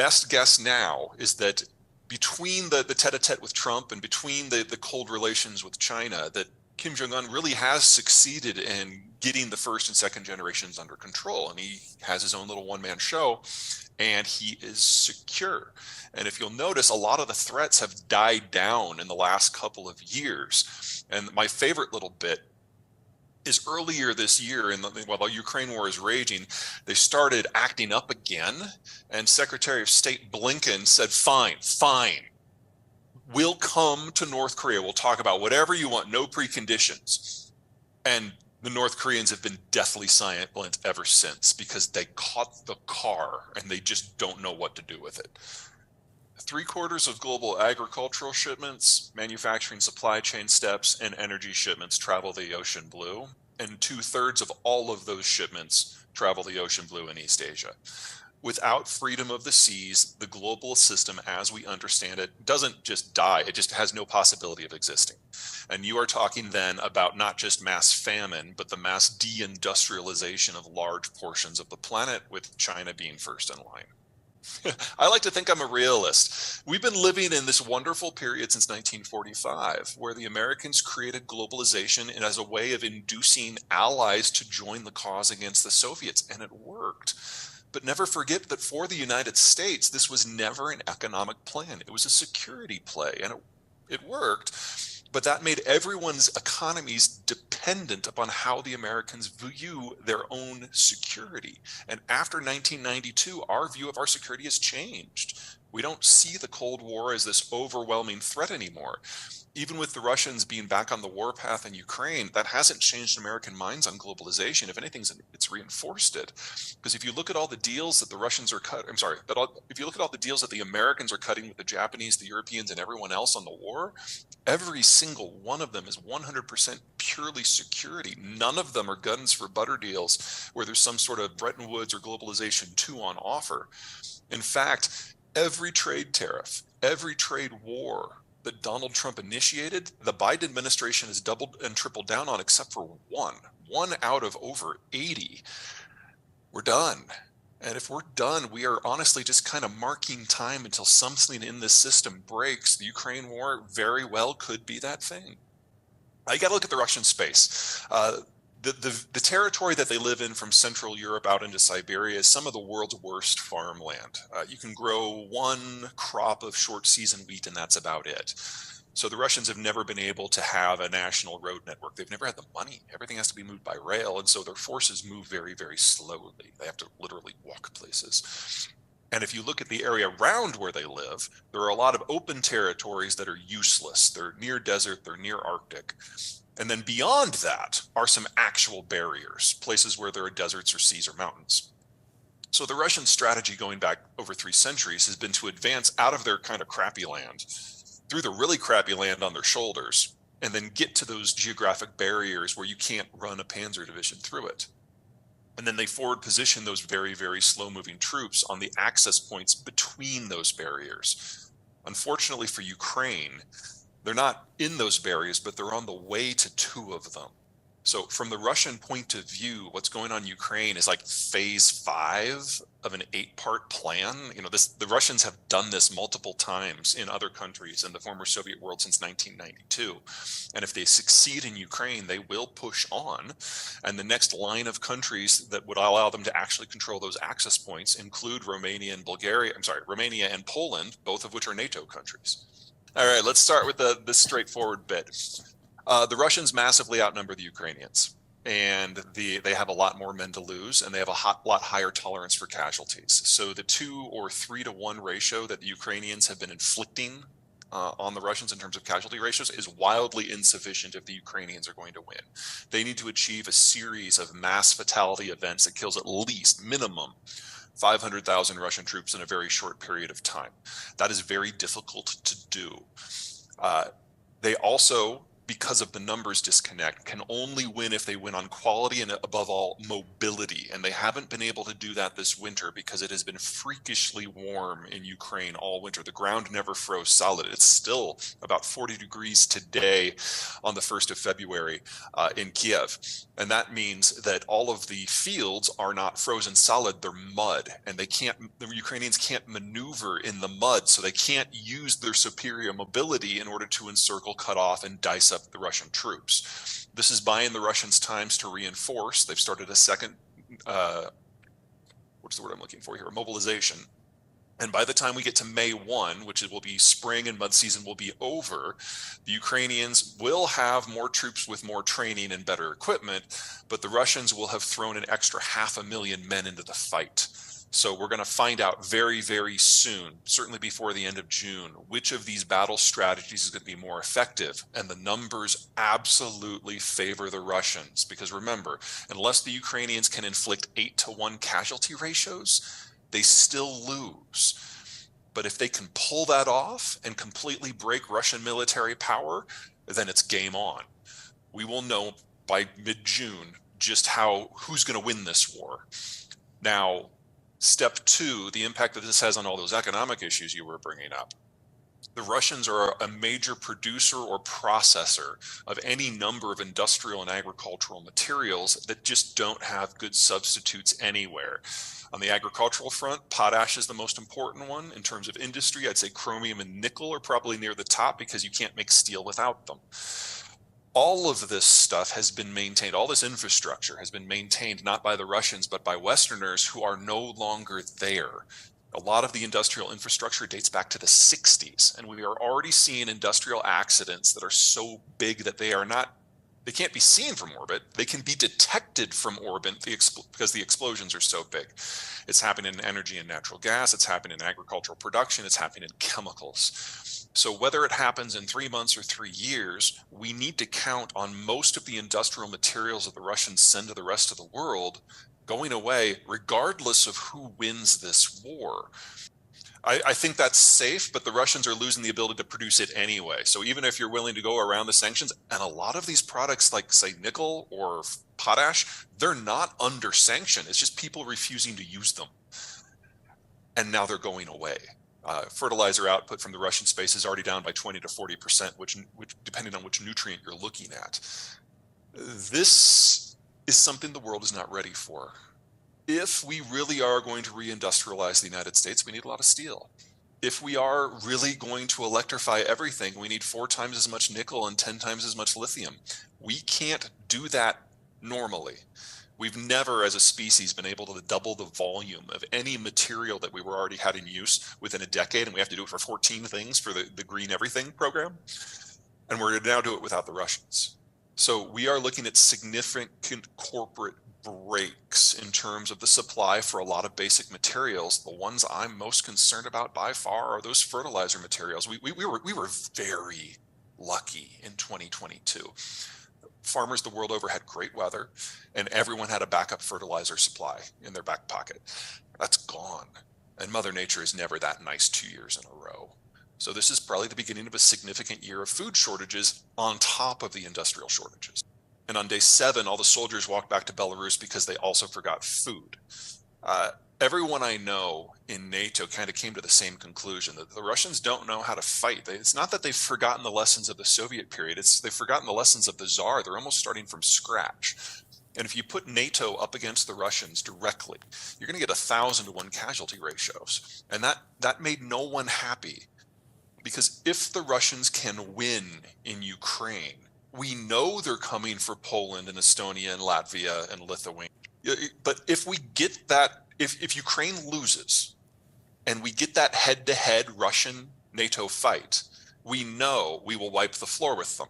best guess now is that between the tete-a-tete with Trump and between the cold relations with China, that Kim Jong-un really has succeeded in getting the first and second generations under control. And he has his own little one-man show, and he is secure. And if you'll notice, a lot of the threats have died down in the last couple of years. And my favorite little bit is earlier this year, while the Ukraine war is raging, they started acting up again. And Secretary of State Blinken said, fine. We'll come to North Korea. We'll talk about whatever you want, no preconditions. And the North Koreans have been deathly silent ever since, because they caught the car and they just don't know what to do with it. 3/4 of global agricultural shipments, manufacturing supply chain steps, and energy shipments travel the ocean blue, and 2/3 of all of those shipments travel the ocean blue in East Asia. Without freedom of the seas, the global system as we understand it doesn't just die, it just has no possibility of existing. And you are talking then about not just mass famine, but the mass deindustrialization of large portions of the planet, with China being first in line. I like to think I'm a realist. We've been living in this wonderful period since 1945, where the Americans created globalization as a way of inducing allies to join the cause against the Soviets, and it worked. But never forget that for the United States, this was never an economic plan. It was a security play, and it worked. But that made everyone's economies dependent upon how the Americans view their own security. And after 1992, our view of our security has changed. We don't see the Cold War as this overwhelming threat anymore. Even with the Russians being back on the warpath in Ukraine, that hasn't changed American minds on globalization. If anything, it's reinforced it. Because if you look at all the deals that the Russians are if you look at all the deals that the Americans are cutting with the Japanese, the Europeans, and everyone else on the war, every single one of them is 100% purely security. None of them are guns for butter deals where there's some sort of Bretton Woods or globalization 2 on offer. In fact, every trade tariff, every trade war that Donald Trump initiated, the Biden administration has doubled and tripled down on, except for one out of over 80. We're done. And if we're done, we are honestly just kind of marking time until something in this system breaks. The Ukraine war very well could be that thing. You got to look at the Russian space. The territory that they live in, from Central Europe out into Siberia, is some of the world's worst farmland. You can grow one crop of short season wheat, and that's about it. So the Russians have never been able to have a national road network. They've never had the money. Everything has to be moved by rail. And so their forces move very, very slowly. They have to literally walk places. And if you look at the area around where they live, there are a lot of open territories that are useless. They're near desert, they're near Arctic. And then beyond that are some actual barriers, places where there are deserts or seas or mountains. So the Russian strategy going back over 3 centuries has been to advance out of their kind of crappy land, through the really crappy land on their shoulders, and then get to those geographic barriers where you can't run a panzer division through it. And then they forward position those very, very slow moving troops on the access points between those barriers. Unfortunately for Ukraine, they're not in those barriers, but they're on the way to 2 of them. So from the Russian point of view, what's going on in Ukraine is like phase 5 of an 8-part plan. The Russians have done this multiple times in other countries in the former Soviet world since 1992. And if they succeed in Ukraine, they will push on. And the next line of countries that would allow them to actually control those access points include Romania and Poland, both of which are NATO countries. All right, let's start with this straightforward bit. The Russians massively outnumber the Ukrainians, and they have a lot more men to lose, and they have a lot higher tolerance for casualties. So the 2 or 3 to 1 ratio that the Ukrainians have been inflicting on the Russians in terms of casualty ratios is wildly insufficient if the Ukrainians are going to win. They need to achieve a series of mass fatality events that kills at least minimum 500,000 Russian troops in a very short period of time. That is very difficult to do. They also because of the numbers disconnect, can only win if they win on quality and, above all, mobility. And they haven't been able to do that this winter because it has been freakishly warm in Ukraine all winter. The ground never froze solid. It's still about 40 degrees today on the 1st of February in Kiev. And that means that all of the fields are not frozen solid, they're mud. And the Ukrainians can't maneuver in the mud, so they can't use their superior mobility in order to encircle, cut off, and dice up the Russian troops. This is buying the Russians times to reinforce. They've started a second, what's the word I'm looking for here, mobilization. And by the time we get to May 1, which will be spring and mud season will be over, the Ukrainians will have more troops with more training and better equipment, but the Russians will have thrown an extra 500,000 men into the fight. So we're going to find out very, very soon, certainly before the end of June, which of these battle strategies is going to be more effective. And the numbers absolutely favor the Russians, because remember, unless the Ukrainians can inflict 8-to-1 casualty ratios, they still lose. But if they can pull that off and completely break Russian military power, then it's game on. We will know by mid-June just who's going to win this war. Now, step 2, the impact that this has on all those economic issues you were bringing up. The Russians are a major producer or processor of any number of industrial and agricultural materials that just don't have good substitutes anywhere. On the agricultural front, potash is the most important one. In terms of industry, I'd say chromium and nickel are probably near the top because you can't make steel without them. All of this stuff has been maintained, all this infrastructure has been maintained not by the Russians, but by Westerners who are no longer there. A lot of the industrial infrastructure dates back to the 60s, and we are already seeing industrial accidents that are so big that they can't be seen from orbit. They can be detected from orbit because the explosions are so big. It's happening in energy and natural gas. It's happening in agricultural production. It's happening in chemicals. So whether it happens in 3 months or 3 years, we need to count on most of the industrial materials that the Russians send to the rest of the world going away, regardless of who wins this war. I think that's safe, but the Russians are losing the ability to produce it anyway. So even if you're willing to go around the sanctions, and a lot of these products like, say, nickel or potash, they're not under sanction. It's just people refusing to use them. And now they're going away. Fertilizer output from the Russian space is already down by 20 to 40%, which depending on which nutrient you're looking at. This is something the world is not ready for. If we really are going to reindustrialize the United States, we need a lot of steel. If we are really going to electrify everything, we need 4 times as much nickel and 10 times as much lithium. We can't do that normally. We've never, as a species, been able to double the volume of any material that we were already had in use within a decade, and we have to do it for 14 things for the Green Everything program. And we're going to now do it without the Russians. So we are looking at significant corporate breaks in terms of the supply for a lot of basic materials. The ones I'm most concerned about by far are those fertilizer materials. We were very lucky in 2022. Farmers the world over had great weather, and everyone had a backup fertilizer supply in their back pocket. That's gone. And Mother Nature is never that nice 2 years in a row. So this is probably the beginning of a significant year of food shortages on top of the industrial shortages. And on day 7, all the soldiers walked back to Belarus because they also forgot food. Everyone I know in NATO kind of came to the same conclusion, that the Russians don't know how to fight. It's not that they've forgotten the lessons of the Soviet period, they've forgotten the lessons of the Tsar. They're almost starting from scratch. And if you put NATO up against the Russians directly, you're going to get 1,000-to-1 casualty ratios. And that made no one happy. Because if the Russians can win in Ukraine, we know they're coming for Poland and Estonia and Latvia and Lithuania. But if we get that, if Ukraine loses and we get that head-to-head Russian-NATO fight, we know we will wipe the floor with them.